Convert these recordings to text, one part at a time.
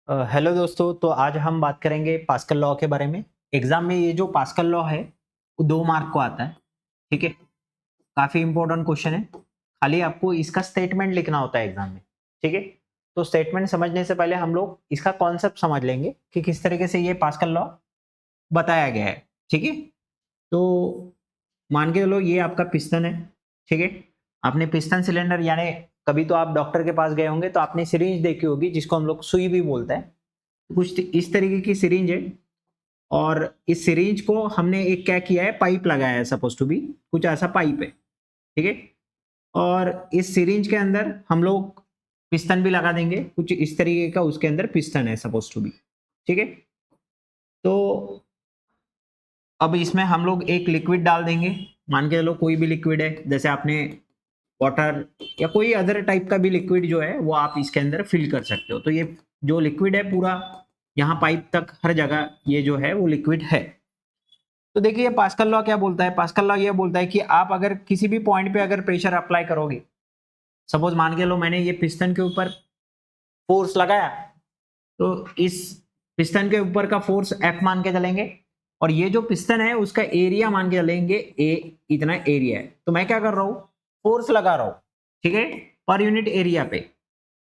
Hello दोस्तों, तो आज हम बात करेंगे पास्कल लॉ के बारे में। एग्जाम में ये जो पास्कल लॉ है वो 2 मार्क को आता है। ठीक है, काफ़ी इंपॉर्टेंट क्वेश्चन है। खाली आपको इसका स्टेटमेंट लिखना होता है एग्जाम में। ठीक है, तो स्टेटमेंट समझने से पहले हम लोग इसका कॉन्सेप्ट समझ लेंगे कि किस तरीके से ये पास्कल लॉ बताया गया है। ठीक है, तो मान के चलो ये आपका पिस्टन है। ठीक है, आपने पिस्टन सिलेंडर यानी कभी तो आप डॉक्टर के पास गए होंगे तो आपने सिरिंज देखी होगी जिसको हम लोग सुई भी बोलते हैं। कुछ इस तरीके की सिरिंज है और इस सिरिंज को हमने एक क्या किया है, पाइप लगाया है। सपोज टू बी कुछ ऐसा पाइप है। ठीक है, और इस सिरिंज के अंदर हम लोग पिस्टन भी लगा देंगे कुछ इस तरीके का, उसके अंदर पिस्टन है सपोज टू बी। ठीक है, तो अब इसमें हम लोग एक लिक्विड डाल देंगे। मान के चलो कोई भी लिक्विड है, जैसे आपने वाटर या कोई अदर टाइप का भी लिक्विड जो है वो आप इसके अंदर फिल कर सकते हो। तो ये जो लिक्विड है पूरा यहाँ पाइप तक हर जगह ये जो है वो लिक्विड है। तो देखिए पास्कल लॉ क्या बोलता है। पास्कल लॉ ये बोलता है कि आप अगर किसी भी पॉइंट पे अगर प्रेशर अप्लाई करोगे, सपोज मान के लो मैंने ये पिस्टन के ऊपर फोर्स लगाया, तो इस पिस्टन के ऊपर का फोर्स एफ मान के चलेंगे और ये जो पिस्टन है उसका एरिया मान के चलेंगे ए, इतना एरिया है। तो मैं क्या कर रहा हूँ, फोर्स लगा रहा हूँ। ठीक है, पर यूनिट एरिया पे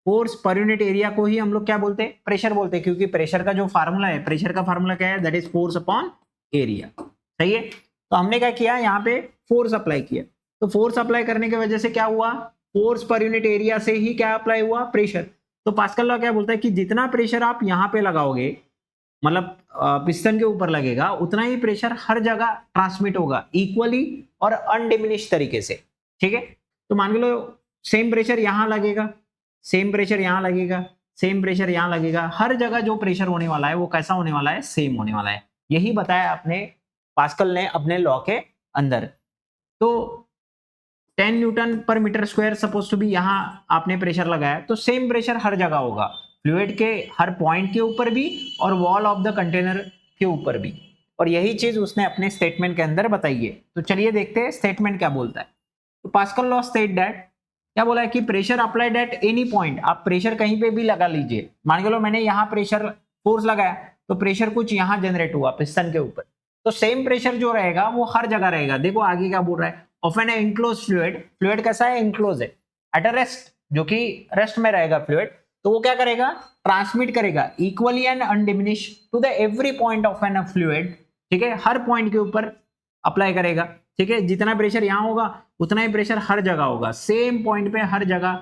फोर्स पर यूनिट एरिया को ही हम लोग क्या बोलते हैं, प्रेशर बोलते हैं। क्योंकि प्रेशर का जो फार्मूला है, प्रेशर का फार्मूला क्या है, that is force upon area. सही है, तो हमने क्या किया, यहाँ पे फोर्स अप्लाई किया। तो फोर्स अप्लाई करने की वजह से क्या हुआ, फोर्स पर यूनिट एरिया से ही क्या अप्लाई हुआ, प्रेशर। तो पास्कल लॉ क्या बोलता है कि जितना प्रेशर आप यहाँ पे लगाओगे, मतलब पिस्टन के ऊपर लगेगा, उतना ही प्रेशर हर जगह ट्रांसमिट होगा इक्वली और अनडिमिनिश तरीके से। ठीक है, तो मान लो सेम प्रेशर यहाँ लगेगा, सेम प्रेशर यहाँ लगेगा, सेम प्रेशर यहाँ लगेगा, हर जगह जो प्रेशर होने वाला है वो कैसा होने वाला है, सेम होने वाला है। यही बताया अपने पास्कल ने अपने लॉ के अंदर। तो 10 newton per metre square suppose to be यहाँ आपने प्रेशर लगाया, तो सेम प्रेशर हर जगह होगा, फ्लूइड के हर पॉइंट के ऊपर भी और वॉल ऑफ द कंटेनर के ऊपर भी। और यही चीज उसने अपने स्टेटमेंट के अंदर बताई है। तो चलिए देखते हैं स्टेटमेंट क्या बोलता है। तो पास्कल लॉ स्टेट दैट, क्या बोला है कि pressure applied at any point, आप प्रेशर कहीं पे भी लगा लीजिए। मान के लो मैंने यहाँ प्रेशर फोर्स लगाया, तो प्रेशर कुछ यहाँ जनरेट हुआ पिस्टन के ऊपर, तो सेम प्रेशर जो रहेगा वो हर जगह रहेगा। देखो आगे क्या बोल रहा है, of an enclose fluid, fluid कैसा है, इनक्लोज है, एट अ रेस्ट, जो कि रेस्ट में रहेगा फ्लूइड, तो वो क्या करेगा, ट्रांसमिट करेगा equally and undiminish to the every point of an fluid. ठीक है, हर पॉइंट के ऊपर अप्लाई करेगा। ठीक है, जितना प्रेशर यहाँ होगा उतना ही प्रेशर हर जगह होगा, सेम पॉइंट पे हर जगह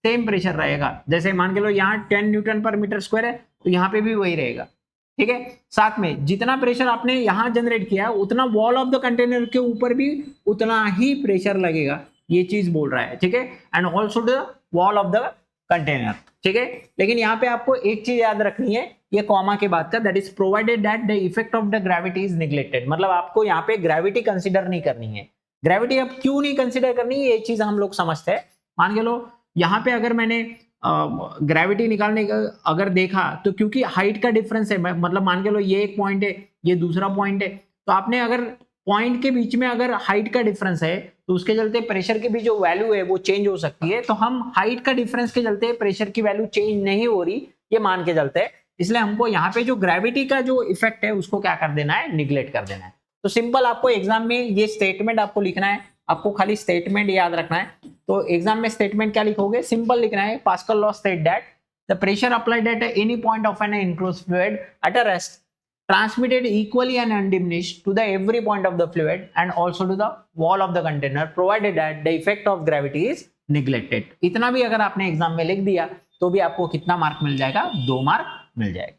सेम प्रेशर रहेगा। जैसे मान के लो यहाँ 10 न्यूटन पर मीटर स्क्वायर है, तो यहाँ पे भी वही रहेगा। ठीक है, साथ में जितना प्रेशर आपने यहाँ जनरेट किया उतना वॉल ऑफ द कंटेनर के ऊपर भी उतना ही प्रेशर लगेगा, ये चीज बोल रहा है। ठीक है, and also the wall of the container. ठीक है, लेकिन यहाँ पे आपको एक चीज याद रखनी है, ये कॉमा के बाद का, that is provided that the effect of the gravity is neglected. मतलब आपको यहाँ पे ग्रेविटी कंसीडर नहीं करनी है। ग्रेविटी अब क्यों नहीं कंसीडर करनी है, ये चीज हम लोग समझते हैं। मान के लो यहाँ पे अगर मैंने ग्रेविटी निकालने का अगर देखा, तो क्योंकि हाइट का डिफरेंस है, मतलब मान के लो ये एक पॉइंट है, ये दूसरा पॉइंट है, तो आपने अगर पॉइंट के बीच में अगर हाइट का डिफरेंस है, तो उसके चलते प्रेशर की भी जो वैल्यू है वो चेंज हो सकती है। तो हम हाइट का डिफरेंस के चलते प्रेशर की वैल्यू चेंज नहीं हो रही, ये मान के चलते हैं। इसलिए हमको यहाँ पे जो ग्रेविटी का जो इफेक्ट है उसको क्या कर देना है, निग्लेक्ट कर देना है। तो सिंपल आपको एग्जाम में ये स्टेटमेंट आपको लिखना है, आपको खाली स्टेटमेंट याद रखना है। तो एग्जाम में स्टेटमेंट क्या लिखोगे, सिंपल लिखना है, Pascal law state that the pressure applied at any point of an enclosed fluid at a rest transmitted equally and undiminished to the every point of the fluid and also to the wall of the container provided that the effect of gravity is neglected। इतना भी अगर आपने exam में लिख दिया तो भी आपको कितना मार्क मिल जाएगा, 2 मार्क मिल जाएगा।